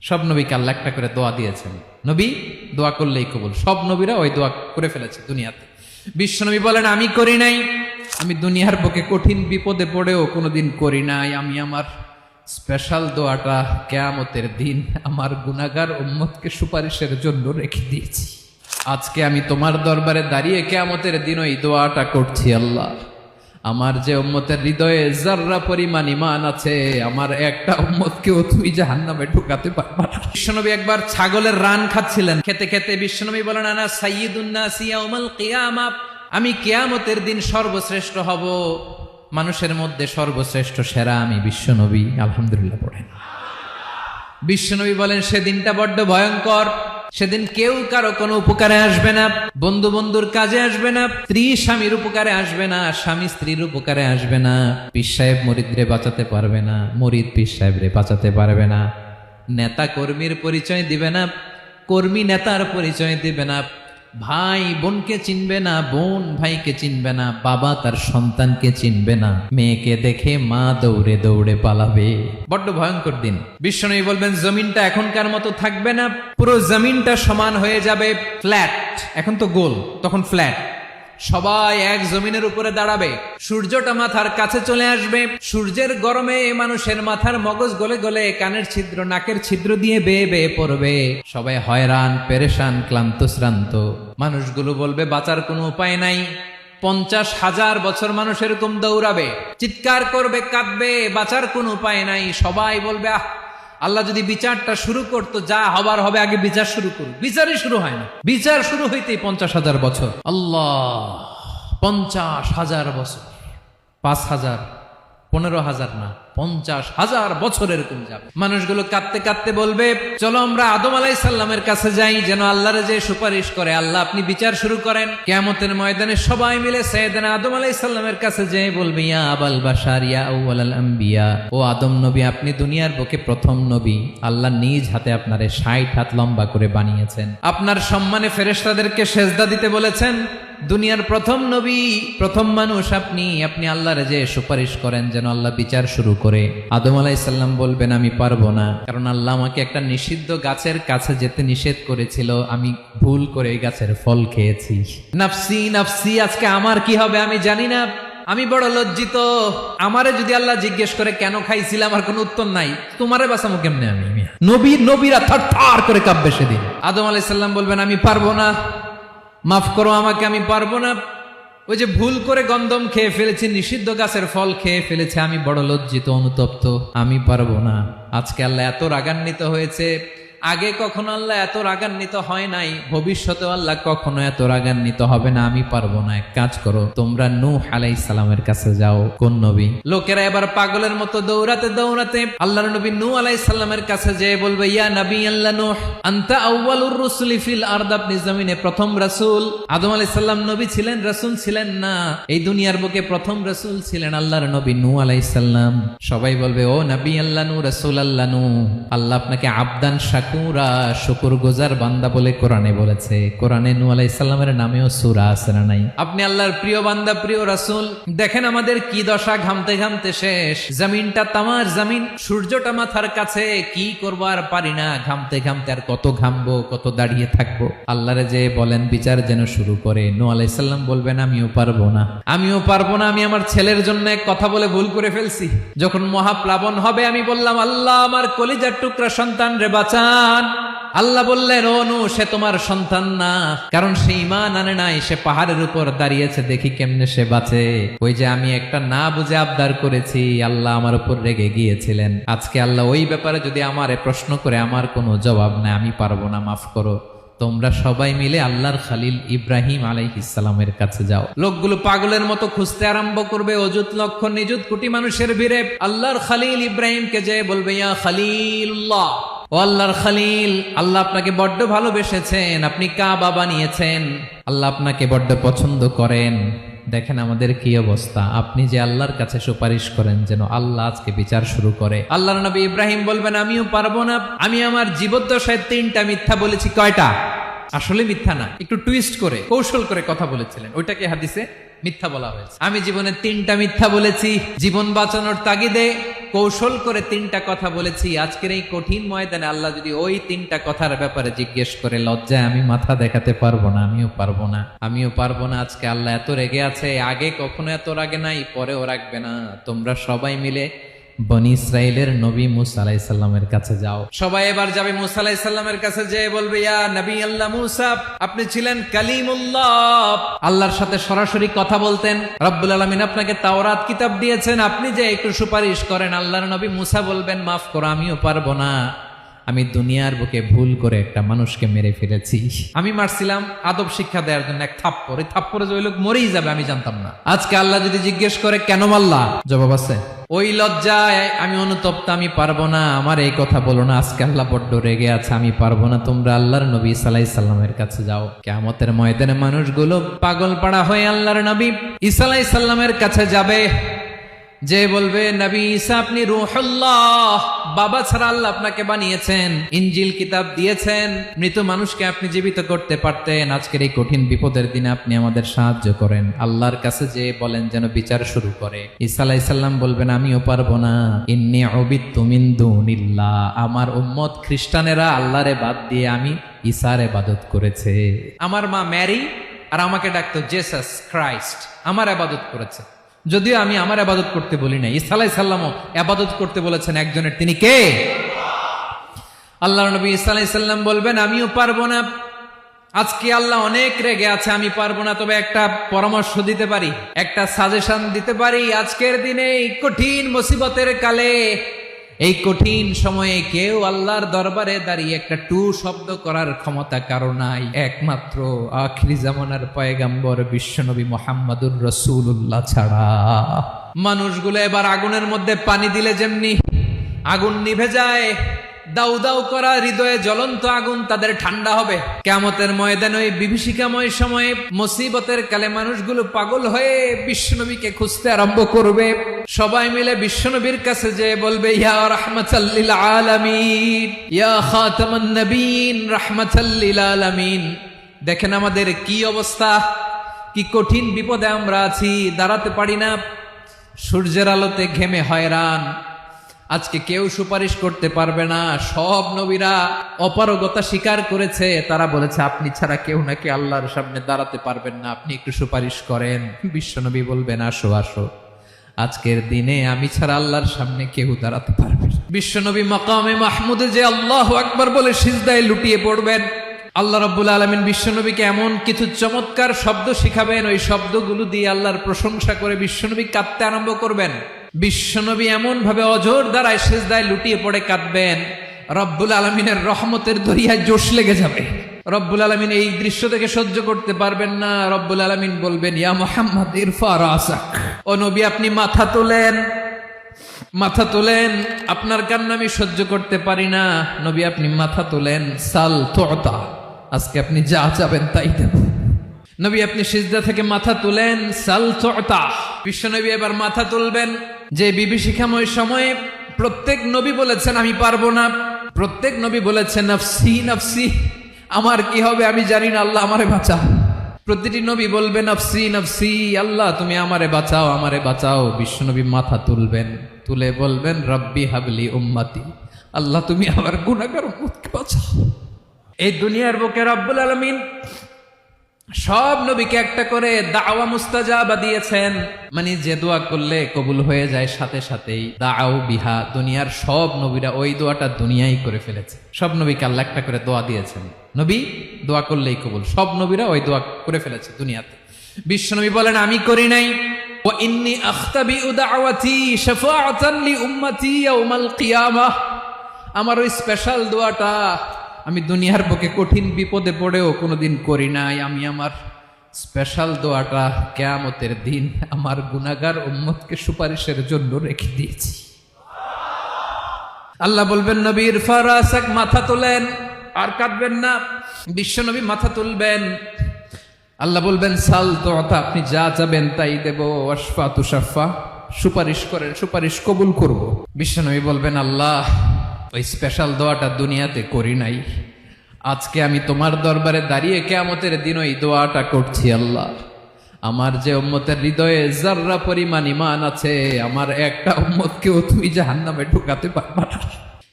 সব নবীকে আল্লাহ একটা করে দোয়া দিয়েছেন, নবী দোয়া করলেই কবুল। সব নবীরা ওই দোয়া করে ফেলেছে দুনিয়াতে। বিশ্বনবী বলেন আমি করি নাই, আমি দুনিয়ার বুকে কঠিন বিপদে পড়েও কোনোদিন করি নাই। আমি আমার স্পেশাল দোয়াটা কিয়ামতের দিন আমার গুনাহগার উম্মতকে সুপারিশের জন্য রেখে দিয়েছি। আজকে আমি তোমার দরবারে দাঁড়িয়ে কিয়ামতের দিন ওই দোয়াটা করছি, আল্লাহ আমার যে উম্মতের হৃদয়ে যাররা পরিমাণ ঈমান আছে, আমার একটা উম্মতকেও তুমি জাহান্নামে ঢুকাতে পারবা না। বিশ্বনবী একবার ছাগলের রান খাচ্ছিলেন, খেতে খেতে বিশ্বনবী বলেন আনা সাইয়্যিদুন নাসি ইয়াউমাল কিয়ামা, আমি কিয়ামতের দিন সর্বশ্রেষ্ঠ হব, মানুষের মধ্যে সর্বশ্রেষ্ঠ সেরা আমি বিশ্বনবী। আলহামদুলিল্লাহ পড়েন। বিশ্বনবী বলেন সেদিনটা বড্ড ভয়ঙ্কর, সেদিন কেউ কারো কোনো উপকারে আসবে না, বন্ধু বন্ধুর কাজে আসবে না, স্ত্রী স্বামীর উপকারে আসবে না, স্বামী স্ত্রীর উপকারে আসবে না, পীর সাহেব মুরিদরে বাঁচাতে পারবে না, মুরিদ পীর সাহেবরে বাঁচাতে পারবে না, নেতা কর্মীর পরিচয় দিবে না, কর্মী নেতার পরিচয় দিবে না, ভাই বোনকে চিনবে না, বোন ভাইকে চিনবে না, বাবা তার সন্তানকে চিনবে না, মেয়েকে দেখে মা দৌড়ে দৌড়ে পালাবে। বড্ড ভয়ঙ্কর দিন। বিশ্বনবী বলবেন জমিনটা এখনকার মতো থাকবে না, পুরো জমিনটা সমান হয়ে যাবে, ফ্ল্যাট। এখন তো গোল, তখন ফ্ল্যাট। সবাই এক জমিনের উপরে দাঁড়াবে, সূর্যটা মাথার কাছে চলে আসবে, সূর্যের গরমে মানুষের মাথার মগজ গলে গলে কানের ছিদ্র নাকের ছিদ্র দিয়ে বেয়ে বেয়ে পড়বে। সবাই হয়রান পেরেশান ক্লান্ত শ্রান্ত। মানুষগুলো বলবে বাঁচার কোনো উপায় নাই। 50,000 বছর মানুষ এরকম দৌড়াবে, চিৎকার করবে, কাঁদবে, বাঁচার কোনো উপায় নাই। সবাই বলবে আহ, আল্লাহ যদি বিচারটা শুরু করতো, যা হবার হবে, আগে বিচার শুরু করুন। বিচারই শুরু হয় না, বিচার শুরু হইতেই 50,000 বছর। আল্লাহ, 50,000 বছর, 5,000, 15,000 না, 50,000 বছর এরকম যাবে। মানুষগুলো কাঁদতে কাঁদতে বলবে চলো আমরা আদম আলাইহিস সালামের কাছে যাই, যেন আল্লাহর যে সুপারিশ করে, আল্লাহ আপনি বিচার শুরু করেন। কিয়ামতের ময়দানে সবাই মিলে সাইয়েদনা আদম আলাইহিস সালামের কাছে যেয়ে বলবে ইয়া আবাল বাশার ইয়া আউয়ালাল আম্বিয়া, ও আদম নবী আপনি দুনিয়ার বুকে প্রথম নবী, আল্লাহ নিজ হাতে আপনারে 60 হাত লম্বা করে বানিয়েছেন, আপনার সম্মানে ফেরেশতাদেরকে সেজদা দিতে বলেছেন, দুনিয়ার প্রথম নবী প্রথম মানুষ আপনি, আপনি আল্লাহর যে সুপারিশ করেন যেন আল্লাহ বিচার শুরু করে। আদম আলাইহিস সালাম বলবেন আমি পারবো না, কারণ আল্লাহ আমাকে একটা নিষিদ্ধ গাছের কাছে যেতে নিষেধ করেছিল, আমি ভুল করে এই গাছের ফল খেয়েছি। নাফসি নাফসি, আজকে আমার কি হবে আমি জানি না, আমি বড় লজ্জিত। আমারে যদি আল্লাহ জিজ্ঞেস করে কেন খাইছিলাম, আমার কোনো উত্তর নাই, তোমারে বাঁচামো কেমনে আমি? নবীরা থার করে কাঁপবে সেদিন। আদম আলাইহিস সালাম বলবেন আমি পারবো না, মাফ করো আমাকে, আমি পারবো না, ওই যে ভুল করে গন্ধম খেয়ে ফেলেছি, নিষিদ্ধ গাছের ফল খেয়ে ফেলেছে, আমি বড় লজ্জিত অনুতপ্ত, আমি পারবো না। আজকে আল্লাহ এত রাগান্বিত হয়েছে, আগে কখনো আল্লাহ এত রাগান্বিত হয় নাই, ভবিষ্যতেও আল্লাহ কখনো এত রাগান্বিত হবে না, আমি পারবো না। এক কাজ করো, তোমরা নূহ আলাইহিস সালামের কাছে যাও। কোন নবী? লোকেরা এবার পাগলের মতো দৌড়াতে দৌড়াতে আল্লাহর নবী নূহ আলাইহিস সালামের কাছে যেয়ে বলবে ইয়া নবী আল্লাহ নূহ আনতা আউয়ালুর রাসূলি ফিল আরদ, আপনি জমিনে প্রথম রাসূল। আদম আলাইহিস সালাম নবী ছিলেন, রাসূল ছিলেন না, এই দুনিয়ার বুকে প্রথম রাসূল ছিলেন আল্লাহর নবী নূহ আলাইহিস সালাম। সবাই বলবে ও নবী আল্লাহ নূহ, রাসূল আল্লাহ নূহ, আল্লাহ আপনাকে আবদান শাকুরা, শুকর গুজার বান্দা বলে কোরআনে বলেছে। কোরআনে নূহ আলাইহিস সালামের নামেও সূরা আছে না নাই? আপনি আল্লাহর প্রিয় বান্দা, প্রিয় রাসূল। দেখেন আমাদের কি দশা, ঘামতে ঘামতে শেষ, জমিনটা তামার জমিন, সূর্যটা মাথার কাছে, কি করবো আর পারি না, ঘামতে ঘামতে আর কত ঘামবো, কত দাঁড়িয়ে থাকবো। আল্লাহরে যে বলেন বিচার যেন শুরু করে। নূহ আলাইহিস সালাম বলবেন আমিও পারবো না, আমিও পারবো না, আমি আমার ছেলের জন্য এক কথা বলে ভুল করে ফেলছি। যখন মহাপ্লাবন হবে আমি বললাম আল্লাহ আমার কলিজার টুকরা সন্তান রে বাঁচান। আল্লাহ বললেন ও নূহ, সে তোমার সন্তান না, কারণ সে ঈমান আনে নাই, সে পাহাড়ের উপর দাঁড়িয়েছে, দেখি কেমনে সে বাঁচে। ওই যে আমি একটা না বুঝে আবদার করেছি, আল্লাহ আমার উপর রেগে গিয়েছিলেন। আজকে আল্লাহ ওই ব্যাপারে যদি আমারে প্রশ্ন করে, আমার কোনো জবাব নাই, আমি পারবো না, মাফ করো। তোমরা সবাই মিলে আল্লাহর খালিল ইব্রাহিম আলাইহিস সালামের কাছে যাও। লোকগুলো পাগলের মতো খুঁজতে আরম্ভ করবে, অযুত লক্ষ নিযুত কোটি মানুষের ভিড়ে আল্লাহর খালিল ইব্রাহিমকে যে বলবে ইয়া খালিলুল্লাহ, ও আল্লাহর খালিল, আল্লাহ আপনাকে বড্ড ভালোবেসেছেন, আপনি কাবা বানিয়েছেন, আল্লাহ আপনাকে বড্ড পছন্দ করেন। দেখেন আমাদের কি অবস্থা, আপনি যে আল্লাহর কাছে সুপারিশ করেন যেন আল্লাহ আজকে বিচার শুরু করে। আল্লাহর নবী ইব্রাহিম বলবেন আমিও পারবো না, আমি আমার জীবদ্দশায় 3টা মিথ্যা বলেছি। কয়টা? আসলে মিথ্যা না, একটু টুইস্ট করে কৌশল করে কথা বলেছিলেন, ওইটাকে হাদিসে মিথ্যা বলা হয়েছে। আমি জীবনে 3টা মিথ্যা বলেছি, জীবন বাঁচানোর তাগিদে কৌশল করে 3টা কথা বলেছি। আজকের এই কঠিন ময়দানে আল্লাহ যদি ওই 3টা কথার ব্যাপারে জিজ্ঞেস করে, লজ্জায় আমি মাথা দেখাতে পারবো না, আমিও পারবো না। আজকে আল্লাহ এত রেগে আছে, আগে কখনো এত রাগে নাই, পরেও রাখবে না। তোমরা সবাই মিলে বনি ইসরাইলের নবী মুসা আলাইহিস সালামের কাছে যাও। সবাই এবার যাবে মুসা আলাইহিস সালামের কাছে, যেয়ে বলবে, ইয়া নবী আল্লাহ মুসা, আপনি ছিলেন কালিমুল্লাহ, আল্লাহর সাথে সরাসরি কথা বলতেন। রব্বুল আলামিন আপনাকে তাওরাত কিতাব দিয়েছেন, আপনি যে একটু সুপারিশ করেন। আল্লাহর নবী মুসা বলবেন, মাফ করো, আমিও পারবো না। আমি দুনিয়ার বুকে ভুল করে একটা মানুষকে মেরে ফেলেছি। আমি মারছিলাম আদব শিক্ষা দেওয়ার জন্য এক থাপ্পড়, এই থাপ্পড়ে যে ওই লোক মরেই যাবে আমি জানতাম না। আজকে আল্লাহ যদি জিজ্ঞেস করে কেন মারলা, জবাব আছে। ওই লজ্জায় আমি অনুতপ্ত, আমি পারবো না, আমার এই কথা বলো না। আজকে আল্লাহ বড্ড রেগে আছে, আমি পারবো না। তোমরা আল্লাহর নবী ঈসা আলাইহিস সালামের কাছে যাও। কিয়ামতের ময়দানে মানুষগুলো পাগল পাড়া হয়ে আল্লাহর নবী ঈসা আলাইহিস সালামের কাছে যাবে, যে বলবে, নবী ঈসা আপনি রূহুল্লাহ, বাবা ছাড়া আল্লাহ আপনাকে বানিয়েছেন, ইনজিল কিতাব দিয়েছেন, মৃত মানুষকে আপনি জীবিত করতে পারতেন। আজকের এই কঠিন বিপদের দিনে আপনি আমাদের সাহায্য করেন। আল্লাহর কাছে যে বলেন যেন বিচার শুরু করে। ঈসা আলাইহিস সালাম বলবেন, আমিও পারবো না। ইন্নী উবিদতু মিন দুনিল্লাহ, আমার উম্মত খ্রিস্টানেরা আল্লাহরে বাদ দিয়ে আমি ঈসার ইবাদত করেছে। আমার মা ম্যারি আর আমাকে ডাকতো জেসাস ক্রাইস্ট, আমার ইবাদত করেছে। যদিও আমি আমার ইবাদত করতে বলি না, ঈসা আলাইহিস সালামও ইবাদত করতে বলেছেন একজনের, তিনি কে? আল্লাহর নবী ঈসা আলাইহিস সালাম বলবেন, আমিও পারবো না। আজকে আল্লাহ অনেক রেগে আছে, আমি পারবো না। তবে একটা পরামর্শ দিতে পারি, একটা সাজেশন দিতে পারি। আজকের দিনে এই কঠিন মুসিবতের কালে, এই কঠিন সময়ে কেউ আল্লাহর দরবারে দাঁড়িয়ে একটা টু শব্দ করার ক্ষমতা কারো নাই, একমাত্র আখিরি জামানার পয়গাম্বর বিশ্বনবী মুহাম্মাদুর রাসূলুল্লাহ ছাড়া। মানুষগুলো এবার আগুনের মধ্যে পানি দিলে যেমনি আগুন নিভে যায়, দাউ দাউ করা হৃদয়ে জ্বলন্ত আগুন তাদের ঠান্ডা হবে। কিয়ামতের ময়দানে ওই বিভীষিকাময় সময়ে মুসিবতের কালে মানুষগুলো পাগল হয়ে বিশ্বনবীকে খুঁজতে আরম্ভ করবে। সবাই মিলে বিশ্বনবীর কাছে যেয়ে বলবে, ইয়া রাহমাতাল লিল আলামিন, ইয়া খাতামান নবীন, রাহমাতাল লিল আলামিন। দেখেন আমাদের কি অবস্থা, কি কঠিন বিপদে আমরা আছি, দাঁড়াতে পারি না, সূর্যের আলোতে ঘেমে হয়রান। আজকে কেউ সুপারিশ করতে পারবে না। সব নবীরা অপারগতা স্বীকার করেছে, তারা বলেছে আপনি ছাড়া কেউ নাকি আল্লাহর সামনে দাঁড়াতে পারবেন না, আপনি একটু সুপারিশ করেন। বিশ্বনবী বলবেন, আসো আসো, আজকের দিনে আমি ছাড়া আল্লাহর সামনে কেউ দাঁড়াতে পারবে না। বিশ্বনবী মাকামে মাহমুদে যে আল্লাহু আকবার বলে সিজদায় লুটিয়ে পড়বেন। আল্লাহ রাব্বুল আলামিন বিশ্বনবীকে এমন কিছু চমৎকার শব্দ শিখাবেন, ওই শব্দগুলো দিয়ে আল্লাহর প্রশংসা করে বিশ্বনবী কাঁদতে আরম্ভ করবেন। বিশ্বনবী এমন ভাবে অজর দ্বারায় সিজদায় লুটিয়ে পড়ে কাঁদবেন, রব্বুল আলামিনের রহমতের দরিয়ায় জোশ লেগে যাবে। রব্বুল আলামিন এই দৃশ্য থেকে সহ্য করতে পারবেন না। রব্বুল আলামিন বলবেন, ইয়া মুহাম্মদ ইরফা রাসাক, ও নবী আপনি মাথা তোলেন, মাথা তোলেন, আপনার কান্না আমি সহ্য করতে পারি না। নবী আপনি মাথা তোলেন, সাল তুতা, আজকে আপনি যা চাবেন তাই দেব। নবী আপনি সিজদা থেকে মাথা তুলেন, সাল তুতা। বিশ্বনবী এবার মাথা তুলবেন। যে বিভীষিকাময় সময়ে প্রত্যেক নবী বলেছেন আমি পারবো না, প্রত্যেক নবী বলেছেন নফসি নফসি, আমার কি হবে আমি জানি না, আল্লাহ আমারে বাঁচাও। প্রতিটি নবী বলবে নফসি নফসি, আল্লাহ তুমি আমারে বাঁচাও, আমারে বাঁচাও। বিশ্বনবী মাথা তুলবেন, তুলে বলবেন রব্বি হাবলি উম্মতি, আল্লাহ তুমি আমার গুনাহগার উম্মতকে বাঁচাও। এই দুনিয়ার বুকে রব্বুল আলামিন সব নবীকে একটা করে দাওয়া মুস্তাজাবা দিয়েছেন, মানে যে দোয়া করলে কবুল হয়ে যায় সাথে সাথেই। দাও বিহা, দুনিয়ার সব নবীরা ওই দোয়াটা দুনিয়ায় করে ফেলেছে। সব নবীকে আল্লাহ একটা করে দোয়া দিয়েছেন, নবী দোয়া করলেই কবুল। সব নবীরা ওই দোয়া করে ফেলেছে দুনিয়াতে। বিশ্বনবী বলেন আমি করি নাই। ওয়া ইন্নী আখতাবিউ দাওয়াতি শাফাআতান লি উম্মতি ইয়াউমাল কিয়ামাহ, আমার ওই স্পেশাল দোয়াটা আমি দুনিয়ার বুকে কঠিন বিপদে পড়েও কোনোদিন করি নাই। আমি আমার স্পেশাল দোয়াটা কিয়ামতের দিন আমার গুনাহগার উম্মতকে সুপারিশের জন্য রেখে দিয়েছি। আল্লাহ বলবেন নবীর ফারাসাক, মাথা তোলেন, আর কাঁদবেন না। বিশ্বনবী মাথা তুলবেন। আল্লাহ বলবেন সাল তুতা, আপনি যা চাবেন তাই দেব। ওয়াশফা তুশাফা, সুপারিশ করেন, সুপারিশ কবুল করব। বিশ্বনবী বলবেন আল্লাহ ওই স্পেশাল দোয়াটা দুনিয়াতে করি নাই, আজকে আমি তোমার দরবারে দাঁড়িয়ে কিয়ামতের দিন ওই দোয়াটা করছি। আল্লাহ আমার যে উম্মতের হৃদয়ে যাররা পরিমাণ ঈমান আছে, আমার একটা উম্মতকেও তুমি জাহান্নামে ঢুকাতে পারবা না।